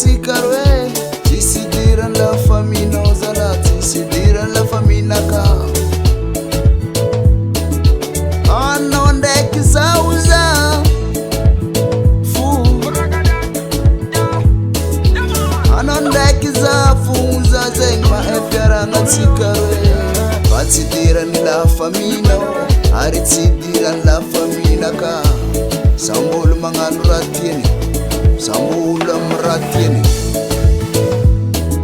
tsika roe tsisy idirany la faminao zala tsisy idirany la faminaka anao ndraiky zao za fo anao ndraiky za fonza zegny mahay fiaragnatsika roe fa tsy idirany la faminao ary tsy idirany la faminaka sambolo magnano raha tiany sambolo amy raha tiany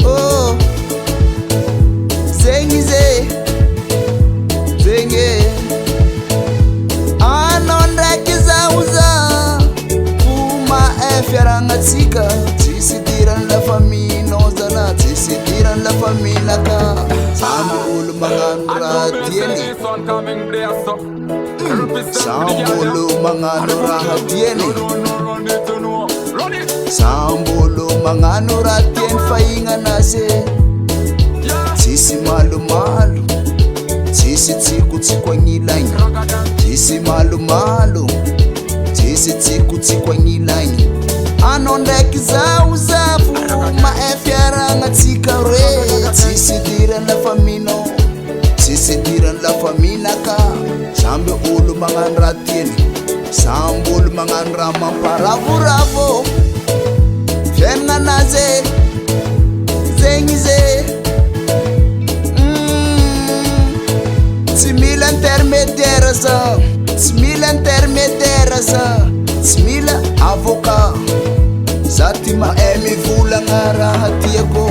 oh zegny zegny anao ndraiky zaho za fo mahay fiaragnatsika tsisy idirany la faminao zala tsisy idirany la faminaka samby olo magnano raha tiany sambolo magnano raha tiany sambolo magnano raha tiany fahignanazy tsisy malomalo tsisy tsikotsiko agnilagny tsisy malomalo tsisy tsikotsiko agnilagny anao ndraiky zaho zafo mahay fiaragnatsika roe tsisy idirany la faminao tsisy idirany la faminaka samby olo magnano raha tiany samby olo magnano raha mamparavoravo fiaignanazy zegny tsy mila intermédiaire za tsy mila intermédiaire za tsy mila avocat za ty mahay mivolagna raha tiako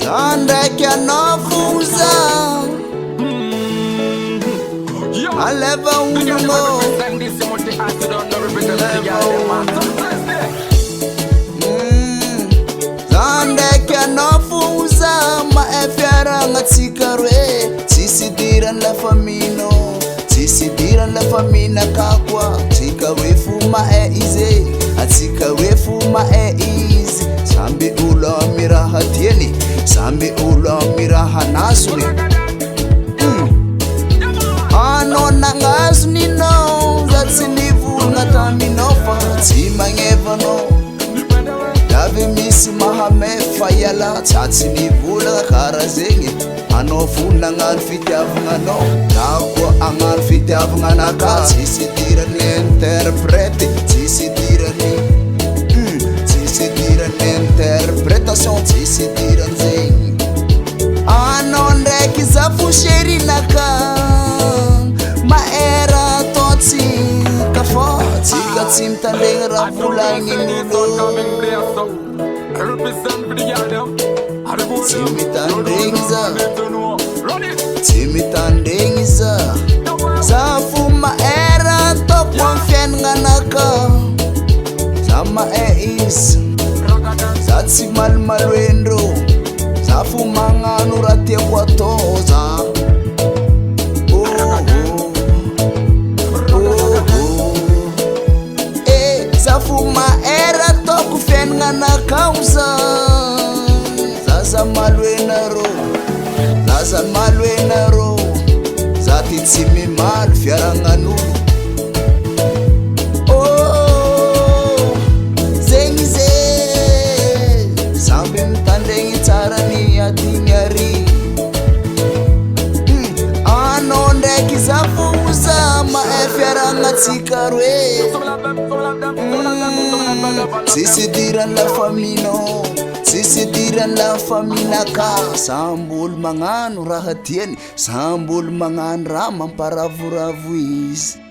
za ndraiky anao fonza aleva uno za ndraiky anao fonza mahay fiaragnatsika roe tsisy idirany la faminao tsisy idirany la faminaka koa tsika hoe fo mahay izy atsika hoe fo mahay izy samby olo amy raha tiany samby olo amy raha nasony anao nagnazoninao za tsy nivolagna taminao fa tsy magnevanao avy misy mahamay fa iala tsatsy nivolagna karaha zegny anao fo nagnano fitiavagnanao na koa agnano fitiavagnanaka tsisy idirany interprète tsisy idirany tsisy idirany interprétation tsisy idirany zegny anao ndraiky za fo sherinaka maera totsika fô tsika tsy mitandregny raha volagnin'olo tsy mitandregny za tsy mitandregny za za fo maera toko amy fiaignananaka za mahay izy za tsy malomaloendro za fo magnano raha tiako atao za zafu maera toko fiaignanakao zaza maloenaro zaza maloenaro za ty tsy mimaly fiaragnan'olo zegny samby mitandregny tsara ny adiny ary anao ndraiky zafo za mahay fiaragnatsika roe tsisy idirany la faminao tsisy idirany la faminaka samby olo magnano raha tiany samby olo magnano raha mamparavoravo izy